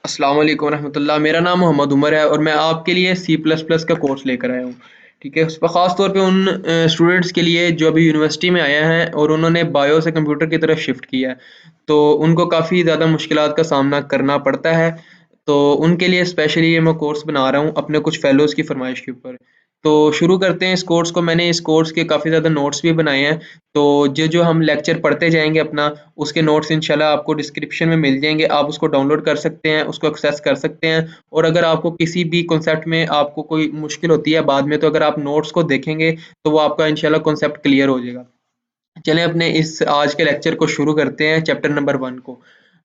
अस्सलाम वालेकुम रहमतुल्लाह। मेरा नाम मोहम्मद उमर है और मैं आपके लिए सी प्लस प्लस का कोर्स लेकर आया हूँ। ठीक है, उस पर ख़ास तौर पे उन स्टूडेंट्स के लिए जो अभी यूनिवर्सिटी में आए हैं और उन्होंने बायो से कंप्यूटर की तरफ शिफ्ट किया है, तो उनको काफ़ी ज़्यादा मुश्किलात का सामना करना पड़ता है। तो उनके लिए स्पेशली ये मैं कोर्स बना रहा हूँ अपने कुछ फेलोज़ की फरमाइश के ऊपर। तो शुरू करते हैं इस कोर्स को। मैंने इस कोर्स के काफ़ी ज़्यादा नोट्स भी बनाए हैं। तो जो हम लेक्चर पढ़ते जाएंगे अपना, उसके नोट्स इंशाल्लाह आपको डिस्क्रिप्शन में मिल जाएंगे। आप उसको डाउनलोड कर सकते हैं, उसको एक्सेस कर सकते हैं। और अगर आपको किसी भी कॉन्सेप्ट में आपको कोई मुश्किल होती है बाद में, तो अगर आप नोट्स को देखेंगे तो वो आपका इंशाल्लाह कॉन्सेप्ट क्लियर हो जाएगा। चलें अपने इस आज के लेक्चर को शुरू करते हैं, चैप्टर नंबर 1 को।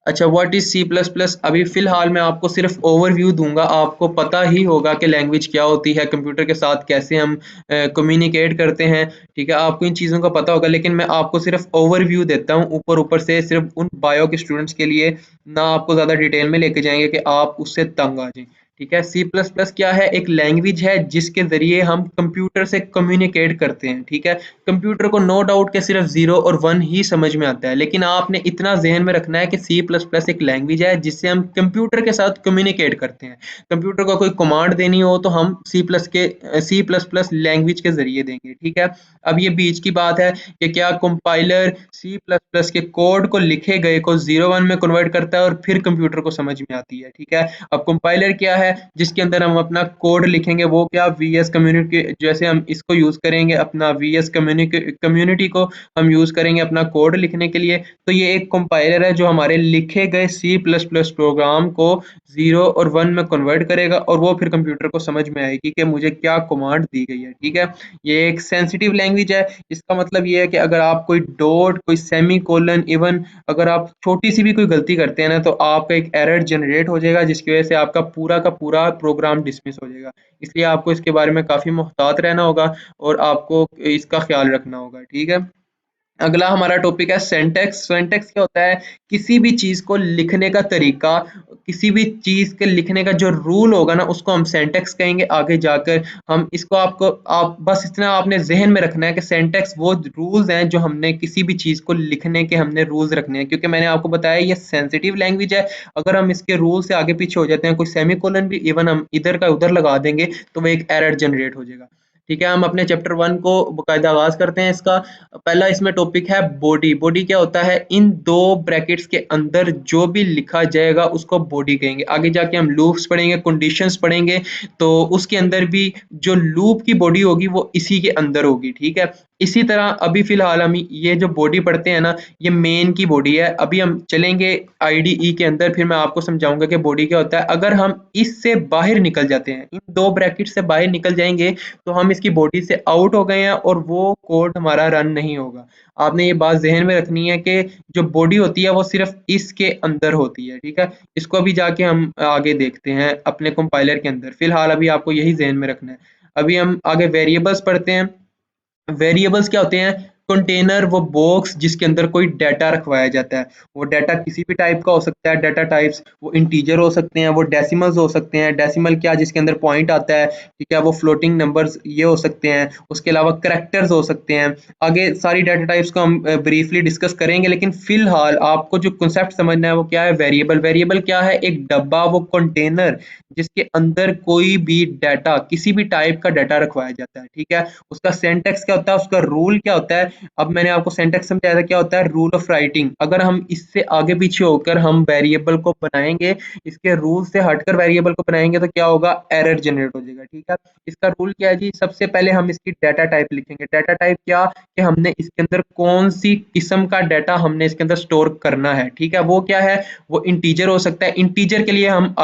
अच्छा, what is C plus plus? अभी फ़िलहाल मैं आपको सिर्फ़ ओवरव्यू दूँगा। आपको पता ही होगा कि लैंग्वेज क्या होती है, कंप्यूटर के साथ कैसे हम कम्युनिकेट करते हैं, ठीक है? आपको इन चीज़ों का पता होगा, लेकिन मैं आपको सिर्फ़ ओवरव्यू देता हूँ ऊपर-ऊपर से, सिर्फ़ उन बायो के स्टूडेंट्स के लिए, ना आपको ज़्यादा डिटेल में लेके जाएँगे कि आप उससे तंग आ जाएँ। ठीक है? सी प्लस प्लस क्या है? एक लैंग्वेज है जिसके ज़रिए हम कंप्यूटर से कम्युनिकेट करते हैं, ठीक है? कंप्यूटर को नो डाउट कि सिर्फ 0 और 1 ही समझ में आता है, लेकिन आपने इतना ज़हन में रखना है कि सी प्लस प्लस एक लैंग्वेज है जिससे हम कंप्यूटर के साथ कम्युनिकेट करते हैं। कंप्यूटर को कोई कमांड देनी हो तो हम सी प्लस प्लस लैंग्वेज के ज़रिए देंगे, ठीक है? अब ये बीच की बात है कि क्या कंपाइलर सी प्लस प्लस के कोड को लिखे गए को 0-1 में कन्वर्ट करता है और फिर कंप्यूटर को समझ में आती है, ठीक है? अब कंपाइलर क्या है? जिसके अंदर हम अपना कोड लिखेंगे, वो क्या वीएस कम्युनिटी, जैसे हम इसको यूज़ करेंगे अपना वीएस कम्युनिटी को हम यूज़ करेंगे अपना कोड लिखने के लिए। तो ये एक कंपाइलर है जो हमारे लिखे गए सी प्लस प्लस प्रोग्राम को 0 और 1 में कन्वर्ट करेगा और वो फिर कंप्यूटर को समझ में आएगी कि मुझे क्या कमांड दी गई है, ठीक है? ये एक सेंसिटिव लैंग्वेज है। इसका मतलब ये है कि अगर आप कोई डॉट, कोई सेमीकोलन, इवन अगर आप छोटी सी भी कोई गलती करते हैं ना, तो आपका एक एरर जनरेट हो जाएगा जिसकी वजह से आपका पूरा का पूरा प्रोग्राम डिसमिस हो जाएगा। इसलिए आपको इसके बारे में काफ़ी मुहतात रहना होगा और आपको इसका ख्याल रखना होगा, ठीक है? अगला हमारा टॉपिक है सिंटैक्स। सिंटैक्स क्या होता है? किसी भी चीज़ को लिखने का तरीका, किसी भी चीज़ के लिखने का जो रूल होगा ना, उसको हम सिंटैक्स कहेंगे आगे जाकर। हम इसको आपको आप बस इतना आपने ज़हन में रखना है कि सिंटैक्स वो रूल्स हैं जो हमने किसी भी चीज़ को लिखने के हमने रूल्स रखने हैं, क्योंकि मैंने आपको बताया ये सेंसिटिव लैंग्वेज है। अगर हम इसके रूल से आगे पीछे हो जाते हैं, कोई सेमीकोलन भी इवन हम इधर का उधर लगा देंगे, तो वो एक एरर जनरेट हो जाएगा। ठीक है, हम अपने चैप्टर 1 को बाकायदा आगाज़ करते हैं इसका। पहला इसमें टॉपिक है बॉडी। बॉडी क्या होता है? इन दो ब्रैकेट्स के अंदर जो भी लिखा जाएगा उसको बॉडी कहेंगे। आगे जाके हम लूप्स पढ़ेंगे, कंडीशंस पढ़ेंगे, तो उसके अंदर भी जो लूप की बॉडी होगी वो इसी के अंदर होगी, ठीक है? इसी तरह अभी फिलहाल हम ये जो बॉडी पढ़ते हैं ना, ये मेन की बॉडी है। अभी हम चलेंगे आईडीई के अंदर, फिर मैं आपको समझाऊंगा कि बॉडी क्या होता है। अगर हम इससे बाहर निकल जाते हैं, इन दो ब्रैकेट से बाहर निकल जाएंगे, तो हम इसकी बॉडी से आउट हो गए हैं और वो कोड हमारा रन नहीं होगा। आपने ये बात ज़हन में रखनी है कि जो बॉडी होती है वो सिर्फ इसके अंदर होती है, ठीक है? इसको अभी जाके हम आगे देखते हैं अपने कंपाइलर के अंदर। फिलहाल अभी आपको यही ज़हन में रखना है। अभी हम आगे वेरिएबल्स पढ़ते हैं। वेरिएबल्स क्या होते हैं? कंटेनर, वो बॉक्स जिसके अंदर कोई डाटा रखवाया जाता है। वो डाटा किसी भी टाइप का हो सकता है। डाटा टाइप्स वो इंटीजर हो सकते हैं, वो डेसिमल्स हो सकते हैं। डेसिमल क्या? जिसके अंदर पॉइंट आता है, ठीक है? वो फ्लोटिंग नंबर्स ये हो सकते हैं। उसके अलावा करैक्टर्स हो सकते हैं। आगे सारी डाटा टाइप्स को हम ब्रीफली डिस्कस करेंगे, लेकिन फिलहाल आपको जो कॉन्सेप्ट समझना है वो क्या है? वेरिएबल। वेरिएबल क्या है? एक डब्बा, वो कंटेनर जिसके अंदर कोई भी डाटा, किसी भी टाइप का डाटा रखवाया जाता है, ठीक है? उसका सिंटैक्स क्या होता है? उसका रूल क्या होता है? अब मैंने आपको सिंटैक्स समझाया था क्या होता है? Rule of writing. अगर हम इससे आगे पीछे होकर हम वेरिएबल को बनाएंगे, इसके रूल से हटकर वेरिएबल को बनाएंगे, तो क्या होगा? एरर जनरेट हो जाएगा, ठीक है? इसका रूल क्या है जी? सबसे पहले हम इसकी डाटा टाइप लिखेंगे। डाटा टाइप क्या? कि हमने इसके अंदर कौन सी किस्म का डाटा हमने इसके अंदर स्टोर करना है, ठीक है? वो क्या है? वो इंटीजर हो सकता है। इंटीजर के लिए हम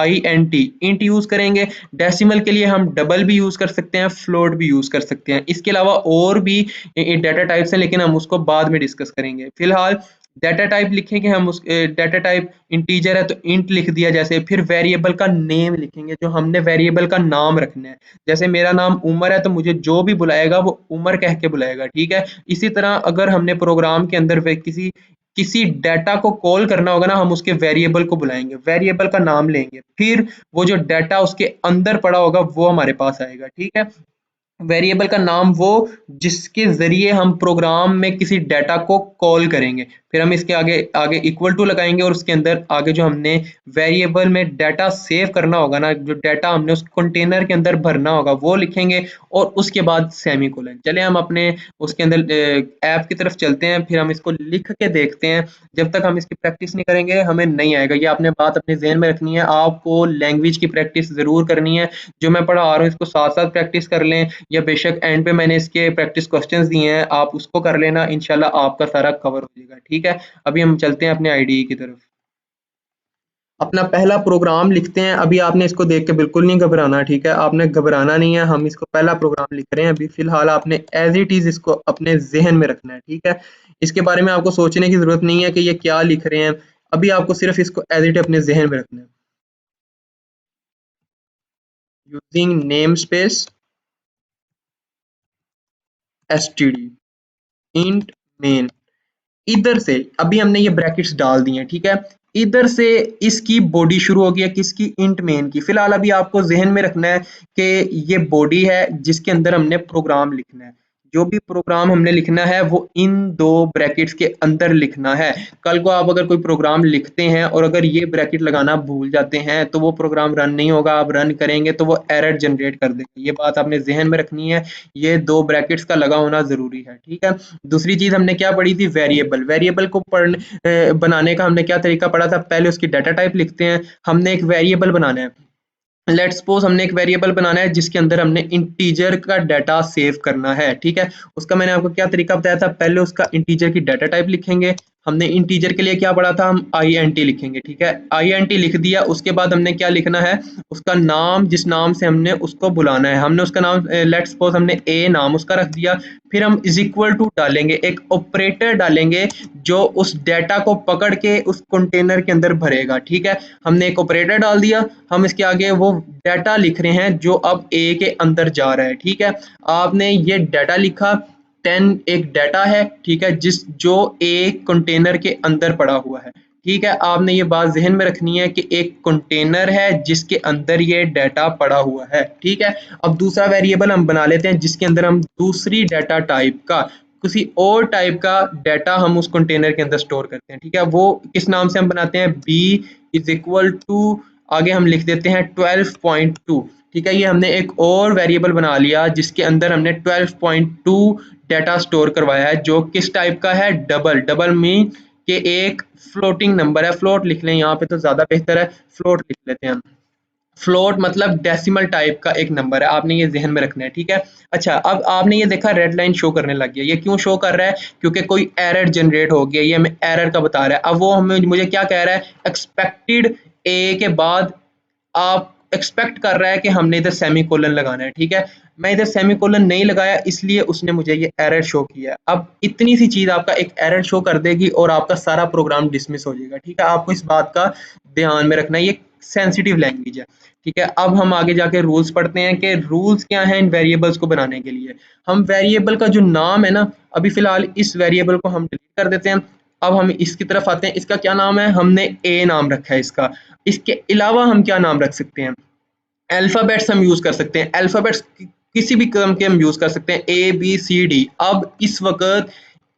इंट यूज करेंगे। डेसिमल के लिए हम डबल भी यूज कर सकते हैं, फ्लोट भी यूज कर सकते हैं। इसके अलावा और भी डाटा टाइप्स हैं, लेकिन हम उसको बाद में डिस्कस करेंगे। फिलहाल डाटा टाइप लिखेंगे हम, उस डाटा टाइप इंटीजर है तो इंट लिख दिया जैसे। फिर वेरिएबल का नेम लिखेंगे, जो हमने वेरिएबल का नाम रखना है। जैसे मेरा नाम उमर है तो मुझे जो भी बुलाएगा वो उमर कह के बुलाएगा, ठीक है? इसी तरह अगर हमने प्रोग्राम के अंदर किसी किसी डाटा को कॉल करना होगा ना, हम उसके वेरिएबल को बुलाएंगे, वेरिएबल का नाम लेंगे, फिर वो जो डाटा उसके अंदर पड़ा होगा वो हमारे पास आएगा, ठीक है? वेरिएबल का नाम वो जिसके ज़रिए हम प्रोग्राम में किसी डाटा को कॉल करेंगे। फिर हम इसके आगे आगे इक्वल टू लगाएंगे और उसके अंदर आगे जो हमने वेरिएबल में डाटा सेव करना होगा ना, जो डाटा हमने उस कंटेनर के अंदर भरना होगा वो लिखेंगे और उसके बाद सेमीकोलन। चले हम अपने उसके अंदर ऐप की तरफ चलते हैं, फिर हम इसको लिख के देखते हैं। जब तक हम इसकी प्रैक्टिस नहीं करेंगे हमें नहीं आएगा। ये आपने बात अपने जहन में रखनी है, आपको लैंग्वेज की प्रैक्टिस ज़रूर करनी है। जो मैं पढ़ा रहा हूँ इसको साथ साथ प्रैक्टिस कर लें, या बेशक एंड पे मैंने इसके प्रैक्टिस क्वेश्चंस दिए हैं, आप उसको कर लेना, इंशाल्लाह आपका सारा कवर हो जाएगा। ठीक है, अभी हम चलते हैं अपने आईडीई की तरफ। अपना पहला प्रोग्राम लिखते हैं। अभी आपने इसको देख के बिल्कुल नहीं घबराना, ठीक है, आपने घबराना नहीं है। हम इसको पहला प्रोग्राम लिख रहे हैं अभी फिलहाल, आपने एज इट इज इसको अपने जहन में रखना है। ठीक है, इसके बारे में आपको सोचने की जरूरत नहीं है कि ये क्या लिख रहे हैं, अभी आपको सिर्फ इसको एज इट अपने जहन में रखना है। Using name space std int main, इधर से अभी हमने ये ब्रैकेट्स डाल दिए हैं। ठीक है, इधर से इसकी बॉडी शुरू हो गई है, किसकी, इंट मेन की। फिलहाल अभी आपको जहन में रखना है कि ये बॉडी है जिसके अंदर हमने प्रोग्राम लिखना है। जो भी प्रोग्राम हमने लिखना है वो इन दो ब्रैकेट्स के अंदर लिखना है। कल को आप अगर कोई प्रोग्राम लिखते हैं और अगर ये ब्रैकेट लगाना भूल जाते हैं तो वो प्रोग्राम रन नहीं होगा, आप रन करेंगे तो वो एरर जनरेट कर देगा। ये बात आपने जहन में रखनी है, ये दो ब्रैकेट्स का लगा होना जरूरी है। ठीक है, दूसरी चीज हमने क्या पढ़ी थी, वेरिएबल। वेरिएबल को बनाने का हमने क्या तरीका पढ़ा था, पहले उसकी डाटा टाइप लिखते हैं। हमने एक वेरिएबल बनाना है, लेट्स सपोज हमने एक वेरिएबल बनाना है जिसके अंदर हमने इंटीजर का डाटा सेव करना है। ठीक है, उसका मैंने आपको क्या तरीका बताया था, पहले उसका इंटीजर की डाटा टाइप लिखेंगे। हमने इंटीजर के लिए क्या पढ़ा था, हम INT लिखेंगे। ठीक है, INT लिख दिया, उसके बाद हमने क्या लिखना है, उसका नाम, जिस नाम से हमने उसको बुलाना है। हमने उसका नाम लेट्स सपोज हमने A नाम उसका रख दिया। फिर हम इज इक्वल टू डालेंगे, एक ऑपरेटर डालेंगे जो उस डाटा को पकड़ के उस कंटेनर के अंदर भरेगा। ठीक है, हमने एक ऑपरेटर डाल दिया, हम इसके आगे वो डाटा लिख रहे हैं जो अब ए के अंदर जा रहा है। ठीक है, आपने ये डाटा लिखा, 10 एक डाटा है। ठीक है, जो एक कंटेनर के अंदर पड़ा हुआ है। ठीक है, आपने ये बात जहन में रखनी है कि एक कंटेनर है जिसके अंदर ये डाटा पड़ा हुआ है। ठीक है, अब दूसरा वेरिएबल हम बना लेते हैं जिसके अंदर हम दूसरी डाटा टाइप का, किसी और टाइप का डाटा हम उस कंटेनर के अंदर स्टोर करते हैं। ठीक है, वो किस नाम से हम बनाते हैं, b इज इक्वल टू, आगे हम लिख देते हैं 12.2। ठीक है, ये हमने एक और वेरिएबल बना लिया जिसके अंदर हमने 12.2 डाटा स्टोर करवाया है, जो किस टाइप का है, डबल। डबल मीन कि एक फ्लोटिंग नंबर है, फ्लोट लिख लें यहाँ पे तो ज्यादा बेहतर है, फ्लोट लिख लेते हैं हम। फ्लोट मतलब डेसिमल टाइप का एक नंबर है, आपने ये जहन में रखना है। ठीक है, अच्छा, अब आपने ये देखा रेड लाइन शो करने लग गया। ये क्यों शो कर रहा है, क्योंकि कोई एरर जनरेट हो गया, ये हमें एरर का बता रहा है। अब वो हमें मुझे क्या कह रहा है, एक्सपेक्टेड ए के बाद आप एक्सपेक्ट कर रहा है कि हमने इधर सेमी कोलन लगाना है। ठीक है, मैं इधर सेमी कोलन नहीं लगाया इसलिए उसने मुझे ये एरर शो किया। अब इतनी सी चीज आपका एक एरर शो कर देगी और आपका सारा प्रोग्राम डिसमिस हो जाएगा। ठीक है, आपको इस बात का ध्यान में रखना है, ये सेंसिटिव लैंग्वेज है। ठीक है, अब हम आगे जाके रूल्स पढ़ते हैं कि रूल्स क्या हैं इन वेरिएबल्स को बनाने के लिए। हम वेरिएबल का जो नाम है ना, अभी फिलहाल इस वेरिएबल को हम डिलीट कर देते हैं। अब हम इसकी तरफ आते हैं, इसका क्या नाम है, हमने ए नाम रखा है इसका। इसके अलावा हम क्या नाम रख सकते हैं, अल्फ़ाबेट्स हम यूज़ कर सकते हैं, अल्फ़ाबेट्स किसी भी क्रम के हम यूज़ कर सकते हैं, ABCD। अब इस वक़्त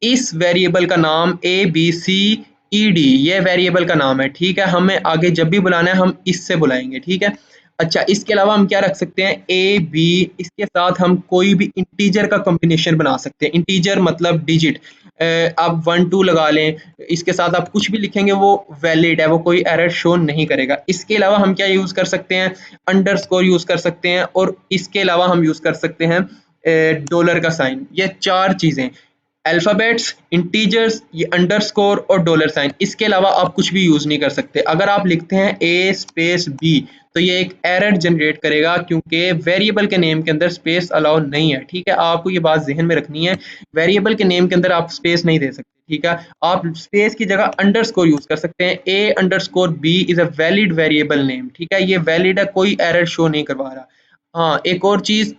इस वेरिएबल का नाम ABCED ये वेरिएबल का नाम है। ठीक है, हमें आगे जब भी बुलाना है हम इससे बुलाएंगे। ठीक है, अच्छा, इसके अलावा हम क्या रख सकते हैं, AB, इसके साथ हम कोई भी इंटीजर का कॉम्बिनेशन बना सकते हैं। इंटीजर मतलब डिजिट, आप 1 2 लगा लें, इसके साथ आप कुछ भी लिखेंगे वो वैलिड है, वो कोई एरर शो नहीं करेगा। इसके अलावा हम क्या यूज़ कर सकते हैं, अंडरस्कोर यूज़ कर सकते हैं, और इसके अलावा हम यूज़ कर सकते हैं डॉलर का साइन। ये चार चीज़ें, अल्फ़ाबेट्स, इंटीजर्स, ये अंडरस्कोर और डॉलर साइन, इसके अलावा आप कुछ भी यूज़ नहीं कर सकते। अगर आप लिखते हैं A स्पेस B तो ये एक एरर जनरेट करेगा, क्योंकि वेरिएबल के नेम के अंदर स्पेस अलाउ नहीं है। ठीक है, आपको ये बात जहन में रखनी है, वेरिएबल के नेम के अंदर आप स्पेस नहीं दे सकते। ठीक है, आप स्पेस की जगह अंडरस्कोर यूज़ कर सकते हैं। A underscore B is a valid variable name. ठीक है, ये वैलिड है, कोई एरर शो नहीं करवा रहा। हाँ, एक और चीज़,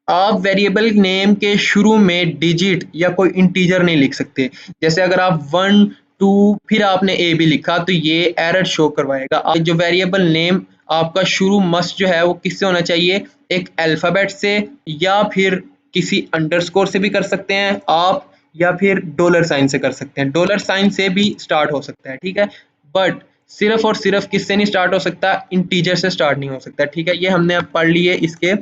आप वेरिएबल नेम के शुरू में डिजिट या कोई इंटीजर नहीं लिख सकते। जैसे अगर आप 1 2 फिर आपने ए बी लिखा तो ये एरर शो करवाएगा। जो वेरिएबल नेम आपका शुरू मस्ट जो है वो किससे होना चाहिए, एक अल्फ़ाबेट से, या फिर किसी अंडरस्कोर से भी कर सकते हैं आप, या फिर डॉलर साइन से कर सकते हैं। डॉलर साइन से भी स्टार्ट हो सकता है, ठीक है, बट सिर्फ और सिर्फ किससे नहीं स्टार्ट हो सकता, इंटीजर से स्टार्ट नहीं हो सकता, ठीक है। ये हमने अब पढ़ लिए इसके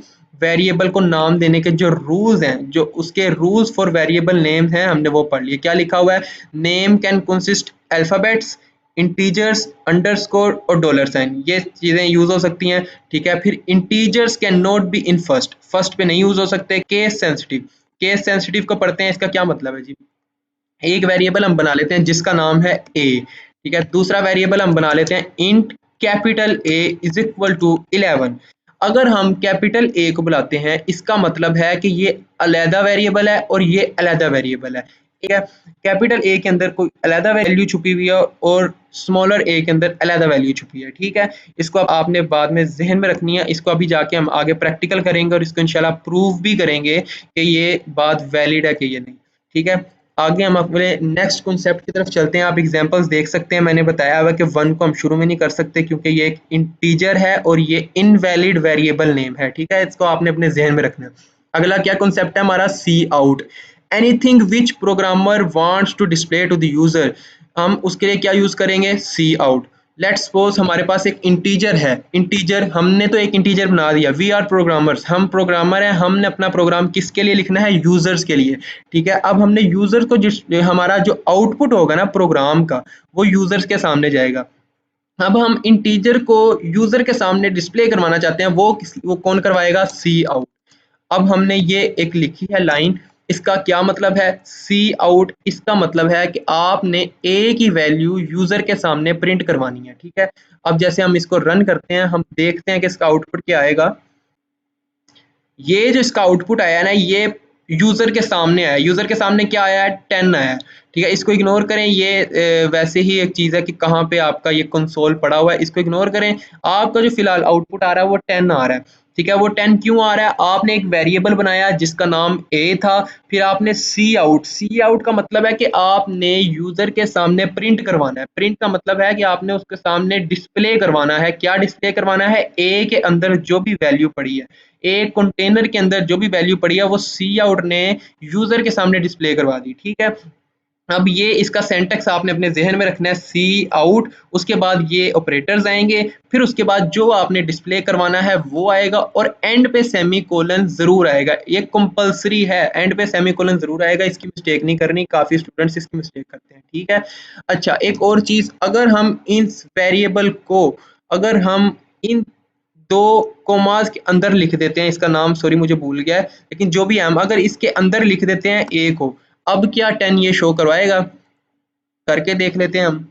वेरिएबल को नाम देने के जो रूल्स हैं, जो उसके रूल्स फॉर वेरिएबल नेम हैं, हमने वो पढ़ लिए। क्या लिखा हुआ है, name can consist alphabets, integers, underscore और डॉलर साइन, ये चीजें यूज हो सकती हैं, ठीक है। फिर integers can not be in first, first पे नहीं यूज हो सकते। केस सेंसिटिव, केस सेंसिटिव को पढ़ते हैं, इसका क्या मतलब है जी। एक वेरिएबल हम बना लेते हैं जिसका नाम है ए, ठीक है, दूसरा वेरिएबल हम बना लेते हैं int capital A is equal to 11। अगर हम कैपिटल ए को बुलाते हैं, इसका मतलब है कि ये अलहदा वेरिएबल है और ये अलहदा वेरिएबल है, ठीक है। कैपिटल ए के अंदर कोई अलहदा वैल्यू छुपी हुई है और स्मॉलर ए के अंदर अलहदा वैल्यू छुपी है, ठीक है। इसको आपने बाद में जहन में रखनी है, इसको अभी जाके हम आगे प्रैक्टिकल करेंगे और इसको इंशाल्लाह प्रूव भी करेंगे कि ये बात वैलिड है कि ये नहीं, ठीक है। आगे हम अपने नेक्स्ट कॉन्सेप्ट की तरफ चलते हैं। आप एग्जांपल्स देख सकते हैं, मैंने बताया हुआ कि वन को हम शुरू में नहीं कर सकते क्योंकि ये एक इंटीजर है और ये इनवैलिड वेरिएबल नेम है, ठीक है। इसको आपने अपने जहन में रखना है। अगला क्या कॉन्सेप्ट है हमारा, cout, anything which programmer wants to display to the user. हम उसके लिए क्या यूज करेंगे, सी आउट। लेट्स सपोज हमारे पास एक इंटीजर है, इंटीजर हमने तो एक इंटीजर बना दिया, वी आर प्रोग्रामर्स, हम प्रोग्रामर हैं, हमने अपना प्रोग्राम किसके लिए लिखना है, यूजर्स के लिए, ठीक है। अब हमने यूजर को जिस हमारा जो आउटपुट होगा ना प्रोग्राम का, वो यूजर्स के सामने जाएगा। अब हम इंटीजर को यूजर के सामने डिस्प्ले करवाना चाहते हैं, वो कौन करवाएगा, सी आउट। अब हमने ये एक लिखी है लाइन, इसका क्या मतलब है, सी आउट, इसका मतलब है कि आपने ए की वैल्यू यूजर के सामने प्रिंट करवानी है, ठीक है। अब जैसे हम इसको रन करते हैं, हम देखते हैं कि इसका आउटपुट क्या आएगा। ये जो इसका आउटपुट आया है ना, ये यूजर के सामने आया, यूजर के सामने क्या आया है, 10 आया है, ठीक है। इसको इग्नोर करें, ये वैसे ही एक चीज है कि कहाँ पे आपका ये कंसोल पड़ा हुआ है, इसको इग्नोर करें। आपका जो फिलहाल आउटपुट आ रहा है वो 10 आ रहा है, ठीक है। वो 10 क्यों आ रहा है, आपने एक वेरिएबल बनाया जिसका नाम ए था, फिर आपने सी आउट का मतलब है कि आपने यूजर के सामने प्रिंट करवाना है। प्रिंट का मतलब है कि आपने उसके सामने डिस्प्ले करवाना है। क्या डिस्प्ले करवाना है, ए के अंदर जो भी वैल्यू पड़ी है, एक कंटेनर के अंदर जो भी वैल्यू पड़ी है, वो सी आउट ने यूजर के सामने डिस्प्ले करवा दी, ठीक है। अब ये इसका सेंटेक्स आपने अपने जहन में रखना है, सी आउट, उसके बाद ये ऑपरेटर्स आएंगे, फिर उसके बाद जो आपने डिस्प्ले करवाना है वो आएगा, और एंड पे सेमी कोलन जरूर आएगा। ये कंपलसरी है, एंड पे सेमी कोलन जरूर आएगा, इसकी मिस्टेक नहीं करनी, काफी स्टूडेंट्स इसकी मिस्टेक करते हैं, ठीक है। अच्छा, एक और चीज, अगर हम इस वेरिएबल को, अगर हम इन दो कोमास के अंदर लिख देते हैं, इसका नाम सॉरी मुझे भूल गया है, लेकिन जो भी है, हम अगर इसके अंदर लिख देते हैं ए को, अब क्या 10 ये शो करवाएगा, करके देख लेते हैं हम।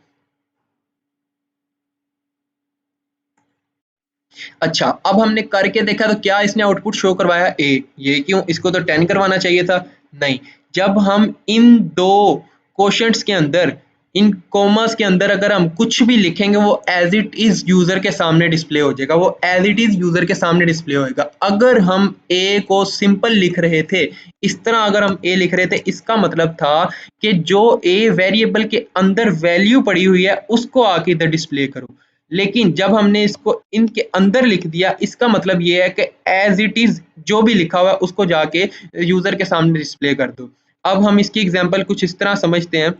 अच्छा, अब हमने करके देखा तो क्या इसने आउटपुट शो करवाया, ए। ये क्यों, इसको तो 10 करवाना चाहिए था, नहीं। जब हम इन दो क्वोशंट्स के अंदर, इन कॉमर्स के अंदर अगर हम कुछ भी लिखेंगे, वो एज इट इज यूजर के सामने डिस्प्ले हो जाएगा, वो एज इट इज यूजर के सामने डिस्प्ले होएगा। अगर हम ए को सिंपल लिख रहे थे, इस तरह अगर हम ए लिख रहे थे, इसका मतलब था कि जो ए वेरिएबल के अंदर वैल्यू पड़ी हुई है उसको आके इधर डिस्प्ले करो। लेकिन जब हमने इसको इनके अंदर लिख दिया, इसका मतलब ये है कि एज इट इज जो भी लिखा हुआ है उसको जाके यूजर के सामने डिस्प्ले कर दो। अब हम इसकी एग्जांपल कुछ इस तरह समझते हैं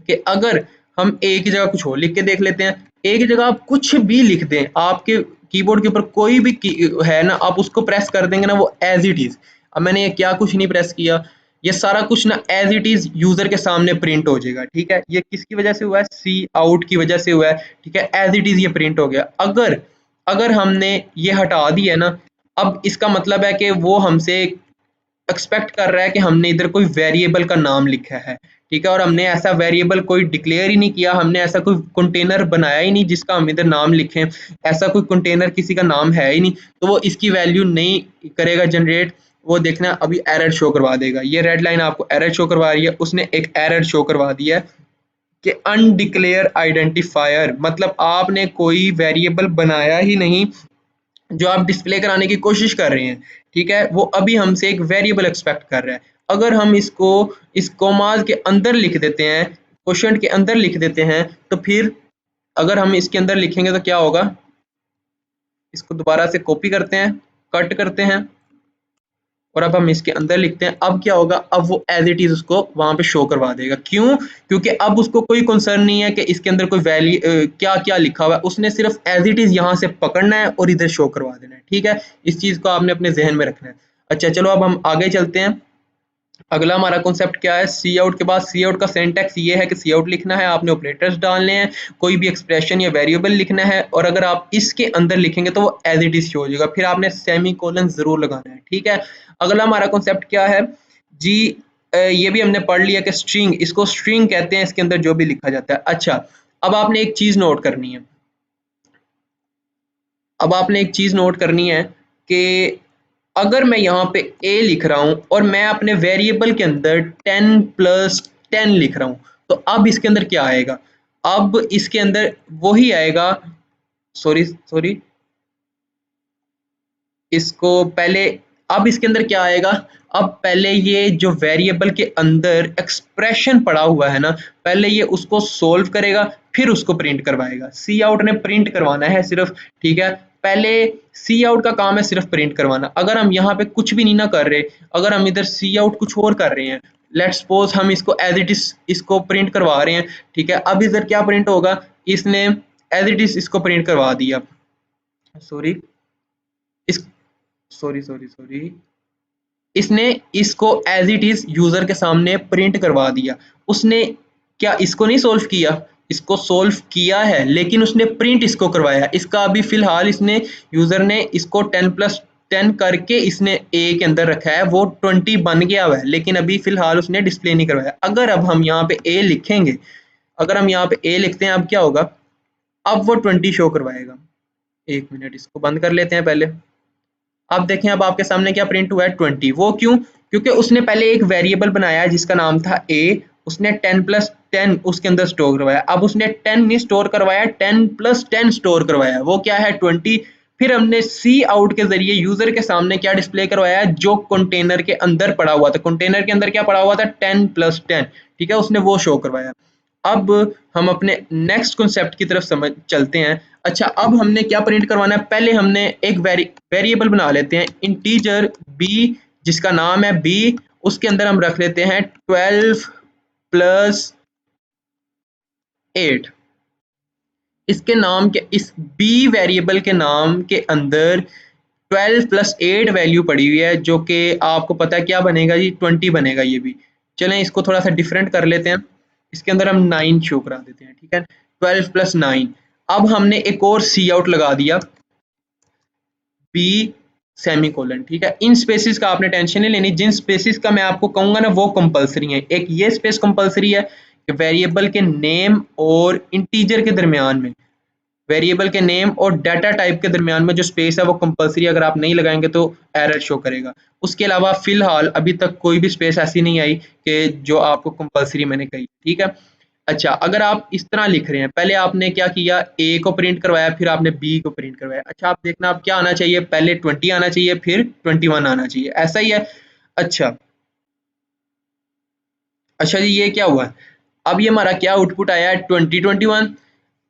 कि अगर हम ए की जगह कुछ और लिख के देख लेते हैं। ए की जगह आप कुछ भी लिख दें, आपके कीबोर्ड के ऊपर कोई भी है ना, आप उसको प्रेस कर देंगे ना, वो एज इट इज। अब मैंने ये क्या कुछ नहीं प्रेस किया, ये सारा कुछ ना एज इट इज यूजर के सामने प्रिंट हो जाएगा, ठीक है। ये किसकी वजह से हुआ है, सी आउट की वजह से हुआ है, ठीक है। एज इट इज ये प्रिंट हो गया। अगर अगर हमने ये हटा दिया ना, अब इसका मतलब है कि वो हमसे एक्सपेक्ट कर रहा है कि हमने इधर कोई वेरिएबल का नाम लिखा है, ठीक है, और हमने ऐसा वेरिएबल कोई डिक्लेयर ही नहीं किया, हमने ऐसा कोई कंटेनर बनाया ही नहीं जिसका हम इधर नाम लिखें, ऐसा कोई कंटेनर किसी का नाम है ही नहीं, तो वो इसकी वैल्यू नहीं करेगा जनरेट। वो देखना अभी एरर शो करवा देगा, ये रेड लाइन आपको एरर शो करवा रही है, उसने एक एरर शो करवा दिया है कि अनडिक्लेयर आइडेंटिफायर, मतलब आपने कोई वेरिएबल बनाया ही नहीं जो आप डिस्प्ले कराने की कोशिश कर रहे हैं, ठीक है। वो अभी हमसे एक वेरिएबल एक्सपेक्ट कर रहा है। अगर हम इसको इस कोमास के अंदर लिख देते हैं, क्वोशंट के अंदर लिख देते हैं, तो फिर अगर हम इसके अंदर लिखेंगे तो क्या होगा, इसको दोबारा से कॉपी करते हैं, कट करते हैं और अब हम इसके अंदर लिखते हैं। अब क्या होगा, अब वो एज इट इज उसको वहां पे शो करवा देगा। क्यों? क्योंकि अब उसको कोई कंसर्न नहीं है कि इसके अंदर कोई वैल्यू क्या क्या लिखा हुआ है, उसने सिर्फ एज इट इज यहाँ से पकड़ना है और इधर शो करवा देना है। ठीक है, इस चीज को आपने अपने जहन में रखना है। अच्छा चलो अब हम आगे चलते हैं। अगला हमारा कॉन्सेप्ट क्या है, सी आउट के बाद सी आउट का सिंटैक्स ये है कि सी आउट लिखना है, आपने ऑपरेटर्स डालने हैं, कोई भी एक्सप्रेशन या वेरिएबल लिखना है, और अगर आप इसके अंदर लिखेंगे तो वो एज इट इज शो हो जाएगा, फिर आपने सेमी कोलन जरूर लगाना है। ठीक है, अगला हमारा कॉन्सेप्ट क्या है जी, ये भी हमने पढ़ लिया कि स्ट्रिंग, इसको स्ट्रिंग कहते हैं, इसके अंदर जो भी लिखा जाता है। अच्छा, अब आपने एक चीज नोट करनी है, अब आपने एक चीज नोट करनी है कि अगर मैं यहाँ पे a लिख रहा हूँ और मैं अपने वेरिएबल के अंदर 10+10 लिख रहा हूँ, तो अब इसके अंदर क्या आएगा, अब इसके अंदर वही आएगा, सॉरी सॉरी, इसको पहले, अब इसके अंदर क्या आएगा, अब पहले ये जो वेरिएबल के अंदर एक्सप्रेशन पड़ा हुआ है ना, पहले ये उसको सोल्व करेगा, फिर उसको प्रिंट करवाएगा। सी आउट ने प्रिंट करवाना है सिर्फ। ठीक है, पहले सी आउट का काम है सिर्फ प्रिंट करवाना। अगर हम यहाँ पे कुछ भी नहीं ना कर रहे, अगर हम इधर सी आउट कुछ और कर रहे हैं, लेट्स सपोज हम इसको एज इट इज इसको प्रिंट करवा रहे हैं। ठीक है, अब इधर क्या प्रिंट होगा, इसने एज इट इज इसको प्रिंट करवा दिया, सॉरी इस सॉरी सॉरी सॉरी इसने इसको एज इट इज यूजर के सामने प्रिंट करवा दिया। उसने क्या इसको नहीं सोल्व किया, इसको सोल्व किया है, लेकिन उसने प्रिंट इसको करवाया। इसका अभी फिलहाल इसने यूजर ने इसको 10+10 करके इसने ए के अंदर रखा है, वो 20 बन गया हुआ है, लेकिन अभी फिलहाल उसने डिस्प्ले नहीं करवाया। अगर अब हम यहाँ पे ए लिखेंगे, अगर हम यहाँ पे ए लिखते हैं, अब क्या होगा, अब वो 20 शो करवाएगा। एक मिनट, इसको बंद कर लेते हैं पहले। अब देखें, अब आपके सामने क्या प्रिंट हुआ है, 20। वो क्यों? क्योंकि उसने पहले एक वेरिएबल बनाया है जिसका नाम था a, उसने 10+10 उसके अंदर स्टोर करवाया। अब उसने 10 नहीं स्टोर करवाया, 10+10 स्टोर करवाया, वो क्या है, 20। फिर हमने सी आउट के जरिए यूजर के सामने क्या डिस्प्ले करवाया, जो कंटेनर के अंदर पड़ा हुआ था। कंटेनर के अंदर क्या पड़ा हुआ था, 10+10। ठीक है, उसने वो शो करवाया। अब हम अपने नेक्स्ट कॉन्सेप्ट की तरफ समझ चलते हैं। अच्छा, अब हमने क्या प्रिंट करवाना है, पहले हमने एक वेरिएबल बना लेते हैं, इंटीजर b, जिसका नाम है b, उसके अंदर हम रख लेते हैं 12+8। इसके नाम के, इस b वेरिएबल के नाम के अंदर 12+8 वैल्यू पड़ी हुई है, जो कि आपको पता है क्या बनेगा जी, 20 बनेगा ये भी। चलें इसको थोड़ा सा डिफरेंट कर लेते हैं, इसके अंदर हम 9 शो करा देते हैं। ठीक है, 12+9। अब हमने एक और सी आउट लगा दिया, बी सेमी कोलन। ठीक है, इन स्पेसिस का आपने टेंशन नहीं लेनी, जिन स्पेसिस का मैं आपको कहूंगा ना वो कंपलसरी है। एक ये स्पेस कंपलसरी है कि वेरिएबल के नेम और इंटीजर के दरमियान में, वेरिएबल के नेम और डाटा टाइप के दरमियान में जो स्पेस है वो कंपलसरी, अगर आप नहीं लगाएंगे तो एरर शो करेगा। उसके अलावा फिलहाल अभी तक कोई भी स्पेस ऐसी नहीं आई कि जो आपको कंपलसरी मैंने कही। ठीक है, अच्छा, अगर आप इस तरह लिख रहे हैं, पहले आपने क्या किया, ए को प्रिंट करवाया, फिर आपने बी को प्रिंट करवाया। अच्छा, आप देखना अब क्या आना चाहिए, पहले 20 आना चाहिए, फिर 21 आना चाहिए, ऐसा ही है। अच्छा अच्छा जी, ये क्या हुआ, अब ये हमारा क्या आउटपुट आया है, 2021।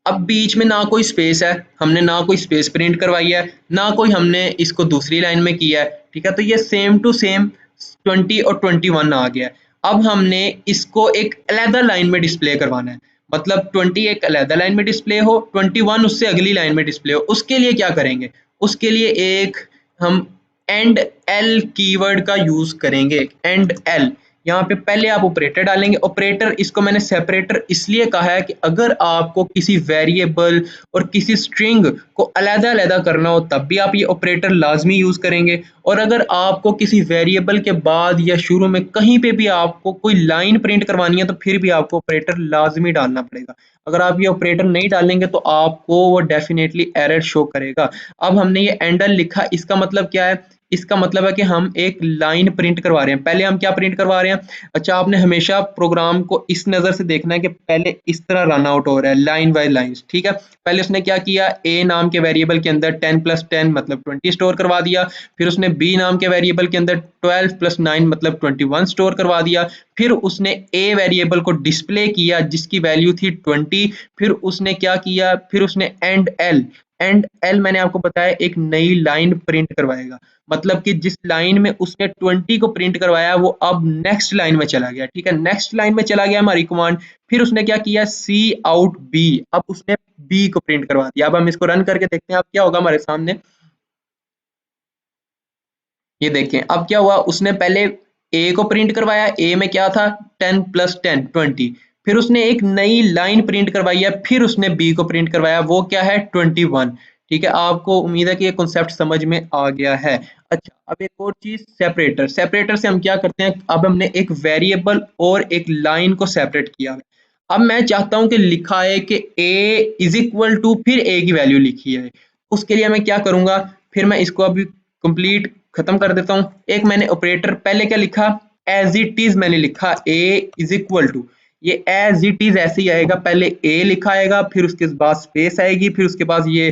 अब बीच में ना कोई स्पेस है, हमने ना कोई स्पेस प्रिंट करवाई है, ना कोई हमने इसको दूसरी लाइन में किया है। ठीक है, तो ये सेम टू सेम 20 और 21 आ गया है। अब हमने इसको एक अलग लाइन में डिस्प्ले करवाना है, मतलब 20 एक अलग लाइन में डिस्प्ले हो, 21 उससे अगली लाइन में डिस्प्ले हो। उसके लिए क्या करेंगे, उसके लिए एक हम एंड एल कीवर्ड का यूज करेंगे। एंड एल, यहाँ पे पहले आप ऑपरेटर डालेंगे। ऑपरेटर, इसको मैंने सेपरेटर इसलिए कहा है कि अगर आपको किसी वेरिएबल और किसी स्ट्रिंग को अलग-अलग करना हो तब भी आप ये ऑपरेटर लाजमी यूज करेंगे, और अगर आपको किसी वेरिएबल के बाद या शुरू में कहीं पे भी आपको कोई लाइन प्रिंट करवानी है तो फिर भी आपको ऑपरेटर लाजमी डालना पड़ेगा। अगर आप ये ऑपरेटर नहीं डालेंगे तो आपको वो डेफिनेटली एरर शो करेगा। अब हमने ये एंडल लिखा, इसका मतलब क्या है, इसका मतलब है कि हम एक लाइन प्रिंट करवा रहे हैं। पहले हम क्या प्रिंट करवा रहे हैं, अच्छा, आपने हमेशा प्रोग्राम को इस नज़र से देखना है कि पहले इस तरह रन आउट हो रहा है, लाइन बाय लाइन। ठीक है, पहले उसने क्या किया, ए नाम के वेरिएबल के अंदर 10+10 मतलब 20 स्टोर करवा दिया। फिर उसने बी नाम के वेरिएबल के अंदर 12+9 मतलब 21 स्टोर करवा दिया। फिर उसने ए वेरिएबल को डिस्प्ले किया जिसकी वैल्यू थी 20। फिर उसने क्या किया, फिर उसने एंड एल मैंने आपको बताया एक नई लाइन प्रिंट करवाएगा, मतलब कि जिस लाइन में उसने 20 को प्रिंट करवाया वो अब नेक्स्ट लाइन में चला गया। ठीक है, नेक्स्ट लाइन में चला गया हमारी कमांड। फिर उसने क्या किया, सी आउट बी, अब उसने बी को प्रिंट करवा दिया। अब हम इसको रन करके देखते हैं अब क्या होगा हमारे सामने। ये देखें अब क्या हुआ, उसने पहले ए को प्रिंट करवाया, ए में क्या था 10 + 10 20। फिर उसने एक नई लाइन प्रिंट करवाई है, फिर उसने बी को प्रिंट करवाया, वो क्या है 21। ठीक है, आपको उम्मीद है कि ये कॉन्सेप्ट समझ में आ गया है। अच्छा, अब एक और चीज, सेपरेटर। सेपरेटर से हम क्या करते हैं, अब हमने एक वेरिएबल और एक लाइन को सेपरेट किया। अब मैं चाहता हूं कि लिखा है कि a इज इक्वल टू, फिर a की वैल्यू लिखी है। उसके लिए मैं क्या करूंगा, फिर मैं इसको अभी कंप्लीट खत्म कर देता हूं। एक मैंने ऑपरेटर पहले क्या लिखा, एज इट इज मैंने लिखा a इज इक्वल टू, ये एज इट इज ऐसे ही आएगा, पहले a लिखा आएगा, फिर उसके बाद स्पेस आएगी, फिर उसके बाद ये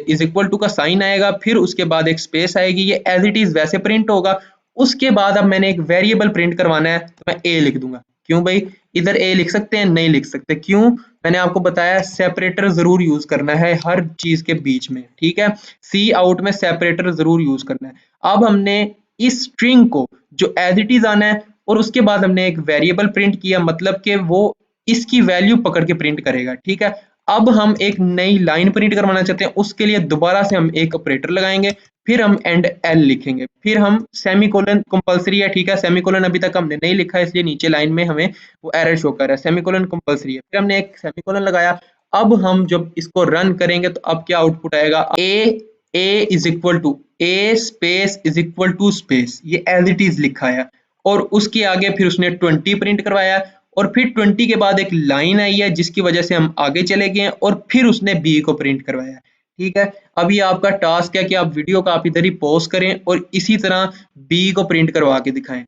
इज इक्वल टू का साइन आएगा, फिर उसके बाद एक स्पेस आएगी, ये एज इट इज वैसे प्रिंट होगा। उसके बाद अब मैंने एक वेरिएबल प्रिंट करवाना है तो मैं a लिख दूंगा। क्यों भाई, इधर a लिख सकते हैं, नहीं लिख सकते, क्यों, मैंने आपको बताया सेपरेटर जरूर यूज करना है हर चीज के बीच में। ठीक है, सी आउट में सेपरेटर जरूर यूज करना है। अब हमने इस स्ट्रिंग को जो एज इट इज आना है, और उसके बाद हमने एक वेरिएबल प्रिंट किया, मतलब कि वो इसकी वैल्यू पकड़ के प्रिंट करेगा। ठीक है, अब हम एक नई लाइन प्रिंट करवाना चाहते हैं, उसके लिए दोबारा से हम एक ऑपरेटर लगाएंगे, फिर हम एंड एल लिखेंगे, फिर हम सेमीकोलन कंपलसरी है। ठीक है, सेमीकोलन अभी तक हमने नहीं लिखा है इसलिए नीचे लाइन में हमें वो एरर शो कर रहा है, सेमीकोलन कंपलसरी है। फिर हमने एक सेमीकोलन लगाया। अब हम जब इसको रन करेंगे तो अब क्या आउटपुट आएगा, a is equal to a space is equal to space, ये एज इट इज लिखा है, और उसके आगे फिर उसने 20 प्रिंट करवाया, और फिर 20 के बाद एक लाइन आई है जिसकी वजह से हम आगे चले गए हैं, और फिर उसने बी को प्रिंट करवाया। ठीक है, अभी आपका टास्क है कि आप वीडियो को आप इधर ही पॉज करें और इसी तरह बी को प्रिंट करवा के दिखाएं।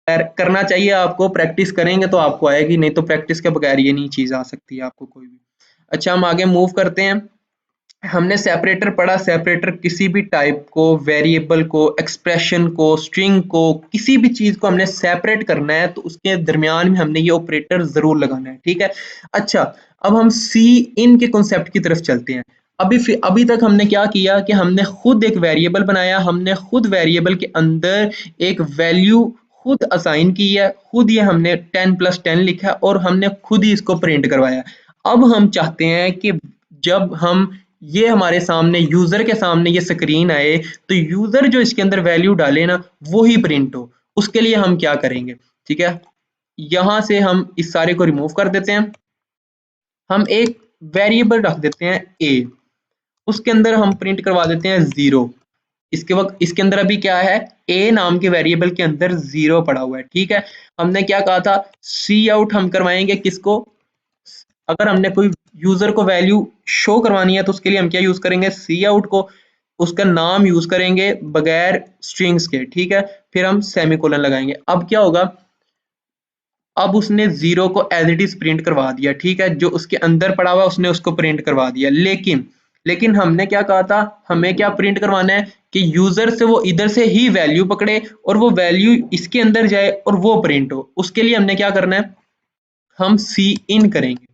करना चाहिए आपको, प्रैक्टिस करेंगे तो आपको आएगी, नहीं तो प्रैक्टिस के बगैर ये नहीं चीज आ सकती है आपको कोई भी। अच्छा, हम आगे मूव करते हैं। हमने सेपरेटर पढ़ा, सेपरेटर किसी भी टाइप को, वेरिएबल को, एक्सप्रेशन को, स्ट्रिंग को, किसी भी चीज को हमने सेपरेट करना है तो उसके दरमियान में हमने ये ऑपरेटर जरूर लगाना है। ठीक है, अच्छा, अब हम सी इन के कॉन्सेप्ट की तरफ चलते हैं। अभी तक हमने क्या किया कि हमने खुद एक वेरिएबल बनाया, हमने खुद वेरिएबल के अंदर एक वैल्यू खुद असाइन की है, खुद ये हमने 10 + 10 लिखा और हमने खुद ही इसको प्रिंट करवाया। अब हम चाहते हैं कि जब हम ये हमारे सामने यूजर के सामने ये स्क्रीन आए तो यूजर जो इसके अंदर वैल्यू डाले ना वो ही प्रिंट हो। उसके लिए हम क्या करेंगे, ठीक है, यहां से हम इस सारे को रिमूव कर देते हैं। हम एक वेरिएबल रख देते हैं ए, उसके अंदर हम प्रिंट करवा देते हैं 0। इसके वक्त इसके अंदर अभी क्या है, ए नाम के वेरिएबल के अंदर 0 पड़ा हुआ है। ठीक है, हमने क्या कहा था, सी आउट हम करवाएंगे किसको, अगर हमने कोई यूजर को वैल्यू शो करवानी है तो उसके लिए हम क्या यूज करेंगे, सी आउट को, उसका नाम यूज करेंगे बगैर स्ट्रिंग्स के। ठीक है, फिर हम सेमीकोलन लगाएंगे। अब क्या होगा, अब उसने 0 को एज इट इज प्रिंट करवा दिया। ठीक है, जो उसके अंदर पड़ा हुआ उसने उसको प्रिंट करवा दिया, लेकिन हमने क्या कहा था, हमें क्या प्रिंट करवाना है कि यूजर से वो इधर से ही वैल्यू पकड़े और वो वैल्यू इसके अंदर जाए और वो प्रिंट हो। उसके लिए हमने क्या करना है, हम सी इन करेंगे।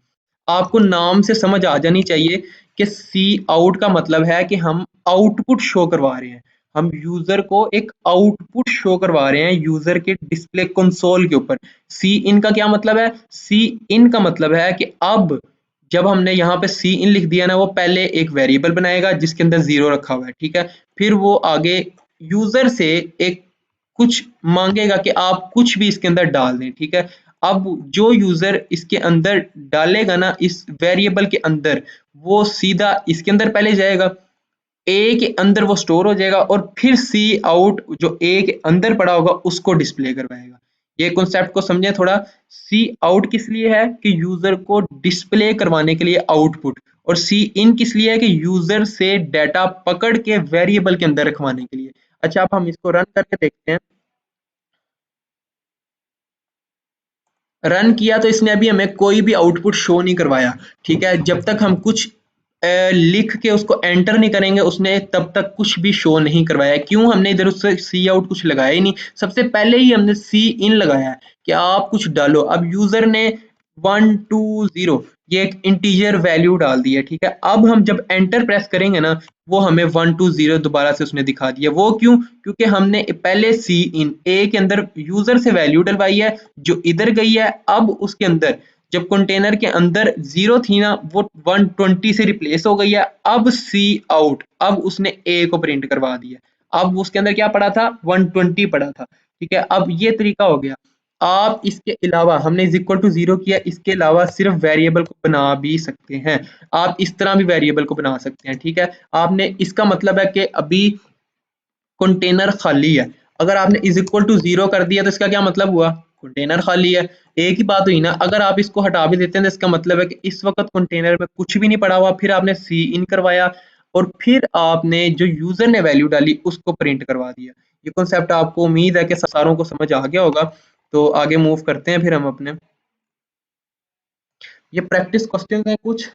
आपको नाम से समझ आ जानी चाहिए कि सी आउट का मतलब है कि हम आउटपुट शो करवा रहे हैं, हम यूजर को एक आउटपुट शो करवा रहे हैं यूजर के डिस्प्ले कंसोल के ऊपर। सी इन का क्या मतलब है, सी इन का मतलब है कि अब जब हमने यहाँ पे सी इन लिख दिया ना, वो पहले एक वेरिएबल बनाएगा जिसके अंदर 0 रखा हुआ है। ठीक है, फिर वो आगे यूजर से एक कुछ मांगेगा कि आप कुछ भी इसके अंदर डाल दें। ठीक है, अब जो यूजर इसके अंदर डालेगा ना इस वेरिएबल के अंदर, वो सीधा इसके अंदर पहले जाएगा, ए के अंदर वो स्टोर हो जाएगा और फिर सी आउट जो ए के अंदर पड़ा होगा उसको डिस्प्ले करवाएगा। ये कॉन्सेप्ट को समझे थोड़ा। सी आउट किस लिए है कि यूजर को डिस्प्ले करवाने के लिए आउटपुट, और सी इन किस लिए है कि यूजर से डाटा पकड़ के वेरिएबल के अंदर रखवाने के लिए। अच्छा, अब हम इसको रन करके देखते हैं। रन किया तो इसने अभी हमें कोई भी आउटपुट शो नहीं करवाया। ठीक है, जब तक हम कुछ लिख के उसको एंटर नहीं करेंगे उसने तब तक कुछ भी शो नहीं करवाया। क्यों? हमने इधर उससे सी आउट कुछ लगाया ही नहीं, सबसे पहले ही हमने सी इन लगाया है कि आप कुछ डालो। अब यूजर ने 120 ये एक इंटीजर वैल्यू डाल दी है, ठीक है। अब हम जब एंटर प्रेस करेंगे ना, वो हमें 120 दोबारा से उसने दिखा दिया। वो क्यों? क्योंकि हमने पहले सी इन ए के अंदर यूजर से वैल्यू डलवाई है जो इधर गई है। अब उसके अंदर जब कंटेनर के अंदर 0 थी ना, वो 120 से रिप्लेस हो गई है। अब सी आउट, अब उसने ए को प्रिंट करवा दिया। अब उसके अंदर क्या पड़ा था? 120 पड़ा था, ठीक है। अब ये तरीका हो गया। आप इसके अलावा, हमने इज इक्वल टू 0 किया, इसके अलावा सिर्फ वेरिएबल को बना भी सकते हैं। आप इस तरह भी वेरिएबल को बना सकते हैं, ठीक है। आपने, इसका मतलब है कि अभी कंटेनर खाली है। अगर आपने इज इक्वल टू 0 कर दिया तो इसका क्या मतलब हुआ? कंटेनर खाली है। एक ही बात हुई ना। अगर आप इसको हटा भी देते हैं तो इसका मतलब है कि इस वक्त कंटेनर में कुछ भी नहीं पड़ा हुआ। फिर आपने सी इन करवाया और फिर आपने जो यूजर ने वैल्यू डाली उसको प्रिंट करवा दिया। ये कॉन्सेप्ट आपको उम्मीद है कि सारों को समझ आ गया होगा। तो आगे मूव करते हैं फिर हम अपने, ये प्रैक्टिस क्वेश्चन है कुछ,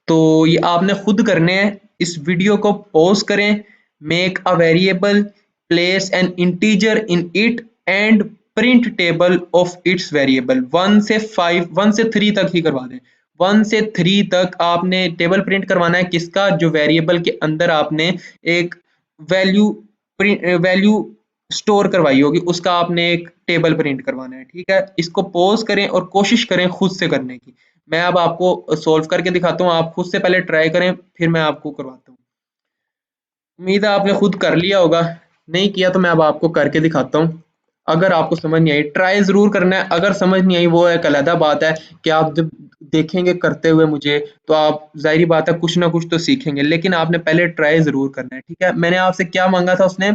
तो ये आपने खुद करने हैं। इस वीडियो को पॉज करें, make a variable, place N integer in it and print table of its variable. 1 से 3 तक ही करवा दें। 1 से 3 तक आपने टेबल प्रिंट करवाना है। किसका? जो वेरिएबल के अंदर आपने एक वैल्यू वैल्यू स्टोर करवाई होगी, उसका आपने एक टेबल प्रिंट करवाना है, ठीक है। इसको पॉज करें और कोशिश करें खुद से करने की। मैं अब आपको सॉल्व करके दिखाता हूँ, आप खुद से पहले ट्राई करें फिर मैं आपको करवाता हूँ। उम्मीद है आपने खुद कर लिया होगा, नहीं किया तो मैं अब आपको करके दिखाता हूँ। अगर आपको समझ नहीं आई ट्राई जरूर करना है, अगर समझ नहीं आई वो एक अलग बात है कि आप जब देखेंगे करते हुए मुझे तो आप जाहिर बात है कुछ ना कुछ तो सीखेंगे, लेकिन आपने पहले ट्राई जरूर करना है, ठीक है। मैंने आपसे क्या मांगा था? उसने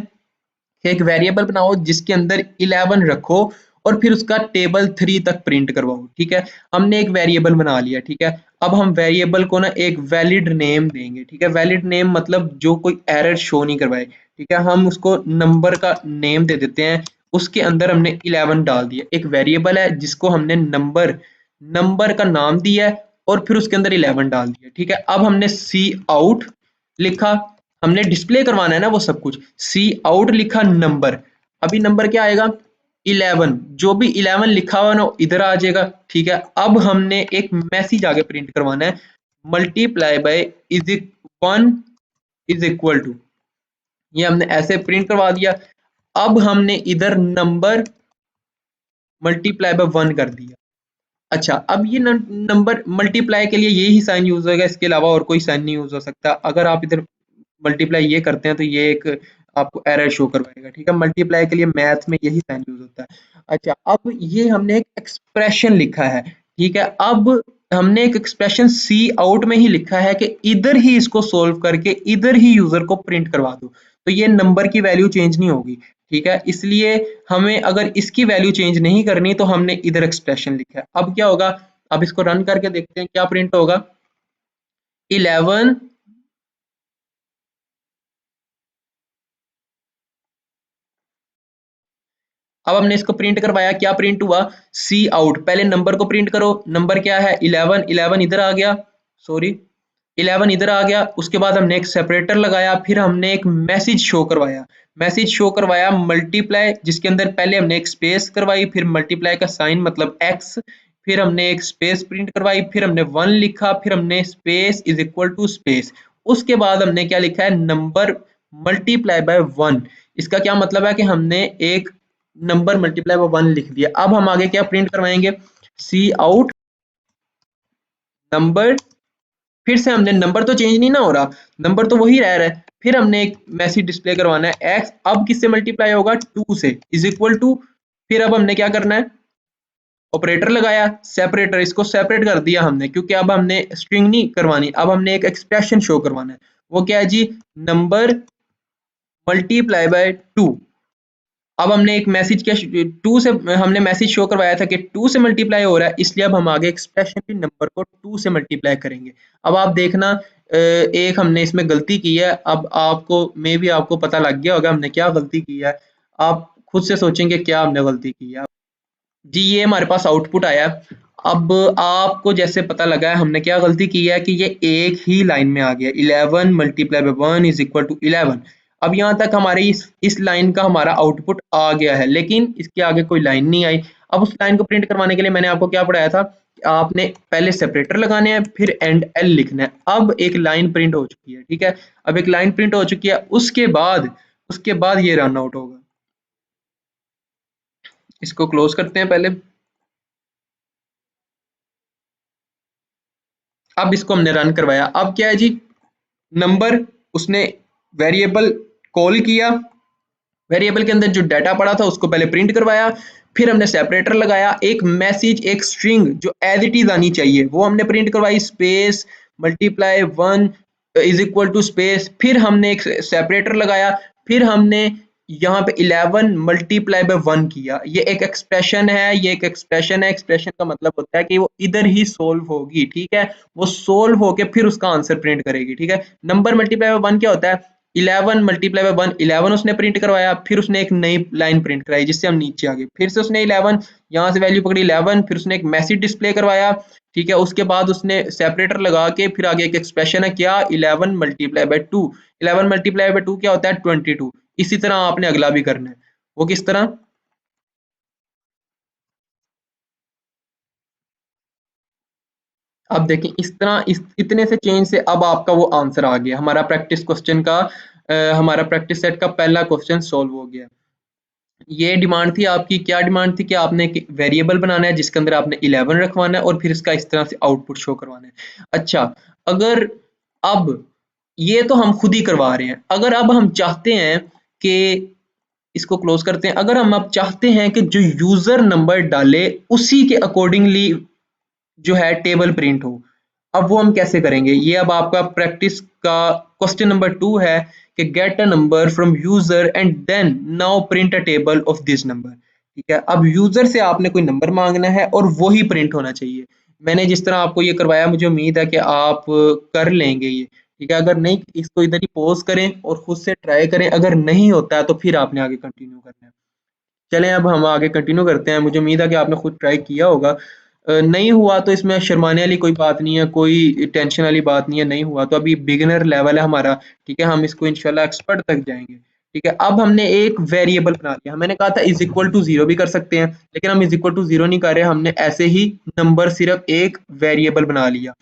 कि एक वेरिएबल बनाओ जिसके अंदर 11 रखो और फिर उसका टेबल 3 तक प्रिंट करवाओ, ठीक है। हमने एक वेरिएबल बना लिया, ठीक है। अब हम वेरिएबल को ना एक वैलिड नेम देंगे, ठीक है। वैलिड नेम मतलब जो कोई एरर शो नहीं करवाए, ठीक है। हम उसको नंबर का नेम दे देते हैं। उसके अंदर हमने 11 डाल दिया। एक वेरिएबल है जिसको हमने नंबर नंबर का नाम दिया है और फिर उसके अंदर 11 डाल दिया, ठीक है। अब हमने सी आउट लिखा, हमने डिस्प्ले करवाना है ना वो सब कुछ। सी आउट लिखा नंबर, अभी नंबर क्या आएगा? 11। जो भी 11 लिखा हुआ ना इधर आ जाएगा, ठीक है। अब हमने एक मैसेज आगे प्रिंट करवाना है, multiply by is 1 is equal to, ये हमने ऐसे प्रिंट करवा दिया। अब हमने इधर नंबर मल्टीप्लाई बाय 1 कर दिया। अच्छा, अब ये नंबर मल्टीप्लाई के लिए यही साइन यूज होगा, इसके अलावा और कोई साइन नहीं यूज हो सकता। अगर आप इधर मल्टीप्लाई ये करते हैं तो ये एक आपको एरर शो करवाएगा, ठीक है। मल्टीप्लाई के लिए मैथ में यही साइन यूज होता है। अच्छा, अब ये हमने एक एक्सप्रेशन लिखा है, ठीक है। अब हमने एक एक्सप्रेशन सी आउट में ही लिखा है कि इधर ही इसको सोल्व करके इधर ही यूजर को प्रिंट करवा दो, तो ये नंबर की वैल्यू चेंज नहीं होगी, ठीक है। इसलिए हमें अगर इसकी वैल्यू चेंज नहीं करनी तो हमने इधर एक्सप्रेशन लिखा है। अब क्या होगा? अब इसको रन करके देखते हैं क्या प्रिंट होगा। 11, अब हमने इसको प्रिंट करवाया, क्या प्रिंट हुआ? सी आउट। पहले नंबर को प्रिंट करो, नंबर क्या है? 11। 11 इधर आ गया, सॉरी 11 इधर आ गया। उसके बाद हमने एक सेपरेटर लगाया, फिर हमने एक मैसेज शो करवाया। मैसेज शो करवाया मल्टीप्लाई, जिसके अंदर पहले हमने एक स्पेस करवाई, फिर मल्टीप्लाई का साइन मतलब एक्स, फिर हमने एक स्पेस प्रिंट करवाई, फिर हमने 1 लिखा, फिर हमने space is equal to space. उसके बाद हमने क्या लिखा है? Number multiply by 1। इसका क्या मतलब है कि हमने एक नंबर मल्टीप्लाई बाय 1 लिख दिया। अब हम आगे क्या प्रिंट करवाएंगे? सी आउट नंबर, फिर से हमने नंबर तो चेंज नहीं ना हो रहा, नंबर तो वही रह रहा है। फिर हमने एक मैसेज डिस्प्ले करवाना है एक्स, अब किससे मल्टीप्लाई होगा? 2 से, इज इक्वल टू, फिर अब हमने क्या करना है? ऑपरेटर लगाया, सेपरेटर, इसको सेपरेट कर दिया हमने क्योंकि अब हमने स्ट्रिंग नहीं करवानी, अब हमने एक एक्सप्रेशन शो करवाना है। वो क्या है जी? Number multiply by 2। अब हमने एक मैसेज क्या 2 से हमने मैसेज शो करवाया था कि 2 से मल्टीप्लाई हो रहा है, इसलिए अब हम आगे एक्सप्रेशन भी नंबर को 2 से मल्टीप्लाई करेंगे। अब आप देखना एक हमने इसमें गलती की है। अब आपको मे भी आपको पता लग गया होगा हमने क्या गलती की है। आप खुद से सोचेंगे क्या हमने गलती की है। जी, ये हमारे पास आउटपुट आया। अब आपको जैसे पता लगा है हमने क्या गलती की है कि ये एक ही लाइन में आ गया, 11 multiply by 1 is equal to 11। अब यहाँ तक हमारी इस लाइन का हमारा आउटपुट आ गया है, लेकिन इसके आगे कोई लाइन नहीं आई। अब उस लाइन को प्रिंट करवाने के लिए मैंने आपको क्या पढ़ाया था कि आपने पहले सेपरेटर लगाने हैं, फिर एंड एल लिखना है। अब एक लाइन प्रिंट हो चुकी है, ठीक है। अब एक लाइन प्रिंट हो चुकी है, उसके बाद ये रन आउट होगा। इसको क्लोज करते हैं पहले। अब इसको हमने रन करवाया, अब क्या है जी, नंबर उसने वेरिएबल कॉल किया, वेरिएबल के अंदर जो डाटा पड़ा था उसको पहले प्रिंट करवाया, फिर हमने सेपरेटर लगाया, एक मैसेज एक स्ट्रिंग जो एज इट इज आनी चाहिए वो हमने प्रिंट करवाई, space multiply 1 is equal to space, फिर हमने एक सेपरेटर लगाया, फिर हमने यहाँ पे 11 मल्टीप्लाई बाय 1 किया। ये एक एक्सप्रेशन है, ये एक एक्सप्रेशन है। एक्सप्रेशन का मतलब होता है कि वो इधर ही सोल्व होगी, ठीक है। वो सोल्व होके फिर उसका आंसर प्रिंट करेगी, ठीक है। नंबर मल्टीप्लाई बाय 1 क्या होता है, 11 मल्टीप्लाई बाय 1, 11 उसने प्रिंट करवाया, फिर उसने एक नई लाइन प्रिंट कराई जिससे हम नीचे आ गए, फिर से उसने 11 यहाँ से वैल्यू पकड़ी 11, फिर उसने एक मैसेज डिस्प्ले करवाया, ठीक है। उसके बाद उसने सेपरेटर लगा के फिर आगे एक एक्सप्रेशन है क्या, 11 मल्टीप्लाई बाय 2, 11 मल्टीप्लाई बाय 2 क्या होता है 22। इसी तरह आपने अगला भी करना है। वो किस तरह, अब देखें इस तरह, इतने से चेंज से अब आपका वो आंसर आ गया, हमारा प्रैक्टिस क्वेश्चन का हमारा प्रैक्टिस सेट का पहला क्वेश्चन सॉल्व हो गया। ये डिमांड थी आपकी, क्या डिमांड थी कि आपने एक वेरिएबल बनाना है जिसके अंदर आपने 11 रखवाना है और फिर इसका इस तरह से आउटपुट शो करवाना है। अच्छा, अगर अब ये तो हम खुद ही करवा रहे हैं, अगर अब हम चाहते हैं कि इसको क्लोज करते हैं, अगर हम अब चाहते हैं कि जो यूजर नंबर डाले उसी के अकॉर्डिंगली जो है टेबल प्रिंट हो, अब वो हम कैसे करेंगे, ये अब आपका प्रैक्टिस का क्वेश्चन नंबर 2 है कि get a number from user and then now print a table of this number. ठीक है, अब यूजर से आपने कोई नंबर मांगना है और वो ही प्रिंट होना चाहिए। मैंने जिस तरह आपको ये करवाया मुझे उम्मीद है कि आप कर लेंगे ये, ठीक है। अगर नहीं, इसको इधर ही पॉज करें और खुद से ट्राई करें, अगर नहीं होता है तो फिर आपने आगे कंटिन्यू करना है। चलें अब हम आगे कंटिन्यू करते हैं, मुझे उम्मीद है कि आपने खुद ट्राई किया होगा। नहीं हुआ तो इसमें शर्माने वाली कोई बात नहीं है, कोई टेंशन वाली बात नहीं है। नहीं हुआ तो अभी बिगिनर लेवल है हमारा, ठीक है। हम इसको इंशाल्लाह एक्सपर्ट तक जाएंगे, ठीक है। अब हमने एक वेरिएबल बना लिया, मैंने कहा था इज इक्वल टू जीरो भी कर सकते हैं, लेकिन हम इज इक्वल टू जीरो नहीं कर रहे, हमने ऐसे ही नंबर सिर्फ एक वेरिएबल बना लिया।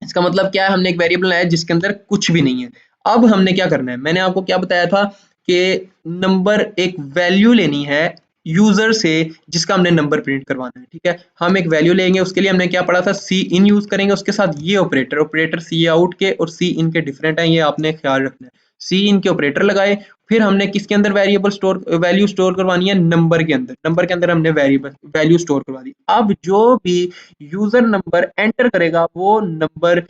इसका मतलब क्या है, हमने एक वेरिएबल बनाया जिसके अंदर कुछ भी नहीं है। अब हमने क्या करना है, मैंने आपको क्या बताया था कि नंबर एक वैल्यू लेनी है यूजर से जिसका हमने नंबर प्रिंट करवाना है, ठीक है। हम एक वैल्यू लेंगे, उसके लिए हमने क्या पढ़ा था, सी इन यूज करेंगे, उसके साथ ये ऑपरेटर, ऑपरेटर सी आउट के और सी इन के डिफरेंट हैं, ये आपने ख्याल रखना है। सी इन के ऑपरेटर लगाए, फिर हमने किसके अंदर वेरिएबल स्टोर वैल्यू स्टोर करवानी है, नंबर के अंदर, नंबर के अंदर हमने वेरिएबल वैल्यू स्टोर करवा दी। अब जो भी यूजर नंबर एंटर करेगा वो नंबर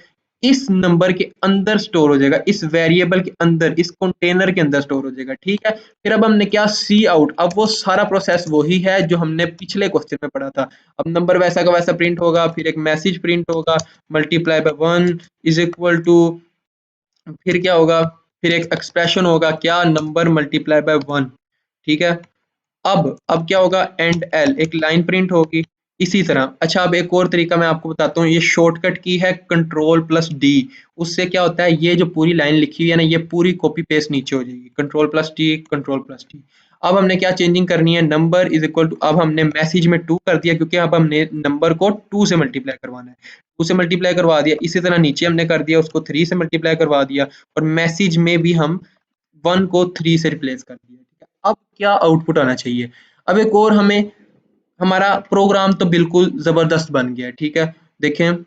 इस नंबर के अंदर स्टोर हो जाएगा, इस वेरिएबल के अंदर, इस कंटेनर के अंदर स्टोर हो जाएगा, ठीक है। फिर अब हमने क्या, सी आउट, अब वो सारा प्रोसेस वही है जो हमने पिछले क्वेश्चन में पढ़ा था। अब नंबर वैसा का वैसा प्रिंट होगा, फिर एक मैसेज प्रिंट होगा, multiply by 1 is equal to, फिर क्या होगा, फिर एक एक्सप्रेशन होगा क्या, नंबर मल्टीप्लाई बाय 1, ठीक है। अब क्या होगा, एंड एल, एक लाइन प्रिंट होगी इसी तरह। अच्छा, अब एक और तरीका मैं आपको बताता हूँ, ये शॉर्टकट की है कंट्रोल प्लस डी। उससे क्या होता है, ये जो पूरी लाइन लिखी हुई है ना, ये पूरी कॉपी पेस्ट नीचे हो जाएगी, control plus T, control plus T. अब हमने क्या चेंजिंग करनी है, नंबर इज इक्वल टू, अब हमने मैसेज में 2 कर दिया क्योंकि अब हमने नंबर को 2 से मल्टीप्लाई करवाना है, 2 से मल्टीप्लाई करवा दिया। इसी तरह नीचे हमने कर दिया, उसको 3 से मल्टीप्लाई करवा दिया, और मैसेज में भी हम 1 को 3 से रिप्लेस कर दिया, ठीक है। अब क्या आउटपुट आना चाहिए, अब एक और हमें, हमारा प्रोग्राम तो बिल्कुल जबरदस्त बन गया है, ठीक है। देखें,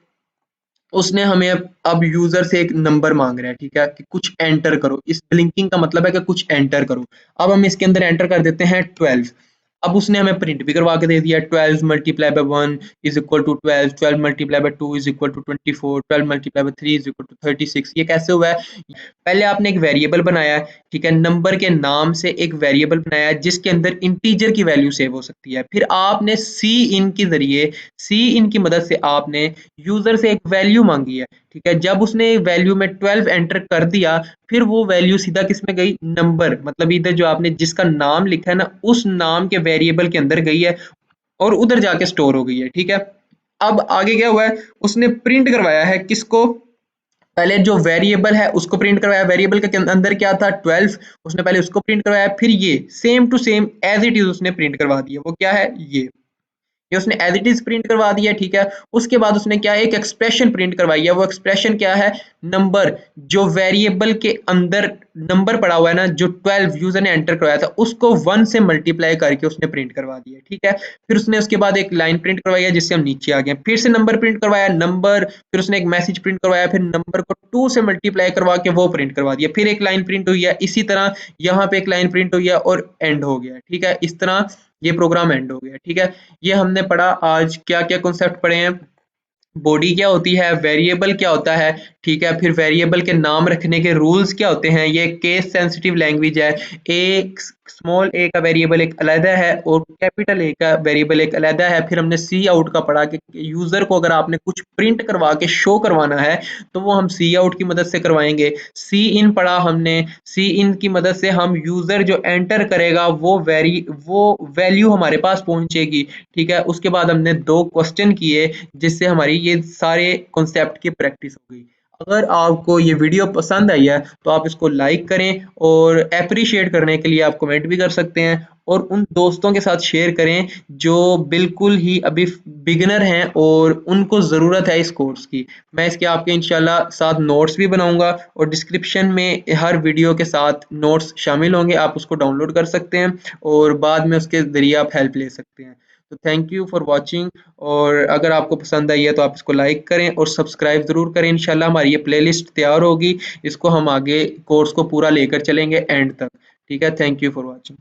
उसने हमें अब यूजर से एक नंबर मांग रहा है, ठीक है, कि कुछ एंटर करो, इस ब्लिंकिंग का मतलब है कि कुछ एंटर करो। अब हम इसके अंदर एंटर कर देते हैं 12। अब उसने हमें प्रिंट भी करवा के दे दिया, 12 multiply by 1 is equal to 12, 12 multiply by 2 is equal to 24, 12 multiply by 3 is equal to 36। ये कैसे हुआ है, पहले आपने एक वेरिएबल बनाया है, ठीक है, नंबर के नाम से एक वेरिएबल बनाया है जिसके अंदर इंटीजर की वैल्यू सेव हो सकती है। फिर आपने सी इन के जरिए, सी इन की मदद से आपने यूजर से एक वैल्यू मांगी है, ठीक है। जब उसने वैल्यू में 12 एंटर कर दिया, फिर वो वैल्यू सीधा किस में गई, नंबर, मतलब इधर जो आपने जिसका नाम लिखा है ना, उस नाम के वेरिएबल के अंदर गई है और उधर जाके स्टोर हो गई है, ठीक है। अब आगे क्या हुआ है, उसने प्रिंट करवाया है किसको, पहले जो वेरिएबल है उसको प्रिंट करवाया, वेरिएबल के अंदर क्या था 12, उसने पहले उसको प्रिंट करवाया, फिर ये same to same as it is उसने प्रिंट करवा दिया। वो क्या है, ये उसने एज इट इज प्रिंट करवा दिया, ठीक है। उसके बाद उसने क्या एक एक्सप्रेशन प्रिंट करवाई है, वो एक्सप्रेशन क्या है, नंबर जो वेरिएबल के अंदर नंबर पड़ा हुआ है ना, जो 12 यूजर ने एंटर करवाया था उसको 1 से मल्टीप्लाई करके उसने प्रिंट करवा दिया, ठीक है। फिर उसने उसके बाद एक लाइन प्रिंट करवाई है जिससे हम नीचे आ गए, फिर से नंबर प्रिंट करवाया, नंबर, फिर उसने एक मैसेज प्रिंट करवाया, फिर नंबर को 2 से मल्टीप्लाई करवा के वो प्रिंट करवा दिया, फिर एक लाइन प्रिंट हुई है, इसी तरह यहाँ पे एक लाइन प्रिंट हुई है और एंड हो गया, ठीक है। इस तरह ये प्रोग्राम एंड हो गया, ठीक है। ये हमने पढ़ा आज, क्या क्या कॉन्सेप्ट पढ़े हैं, बॉडी क्या होती है, वेरिएबल क्या होता है, ठीक है। फिर वेरिएबल के नाम रखने के रूल्स क्या होते हैं, ये केस सेंसिटिव लैंग्वेज है, ए स्मॉल ए का वेरिएबल एक अलग है और कैपिटल ए का वेरिएबल एक अलग है। फिर हमने सी आउट का पढ़ा कि यूजर को अगर आपने कुछ प्रिंट करवा के शो करवाना है तो वो हम सी आउट की मदद से करवाएंगे। सी इन पढ़ा हमने, सी इन की मदद से हम यूजर जो एंटर करेगा वो वैल्यू हमारे पास पहुंचेगी, ठीक है। उसके बाद हमने 2 क्वेश्चन किए जिससे हमारी ये सारे कॉन्सेप्ट की प्रैक्टिस हो गई। अगर आपको ये वीडियो पसंद आई है तो आप इसको लाइक करें और अप्रिशिएट करने के लिए आप कमेंट भी कर सकते हैं, और उन दोस्तों के साथ शेयर करें जो बिल्कुल ही अभी बिगिनर हैं और उनको ज़रूरत है इस कोर्स की। मैं इसके आपके इंशाल्लाह साथ नोट्स भी बनाऊंगा और डिस्क्रिप्शन में हर वीडियो के साथ नोट्स शामिल होंगे, आप उसको डाउनलोड कर सकते हैं और बाद में उसके ज़रिए आप हेल्प ले सकते हैं। तो थैंक यू फॉर वॉचिंग, और अगर आपको पसंद आई है तो आप इसको लाइक करें और सब्सक्राइब ज़रूर करें। इंशाल्लाह हमारी ये प्लेलिस्ट तैयार होगी, इसको हम आगे कोर्स को पूरा लेकर चलेंगे एंड तक, ठीक है। Thank you for watching.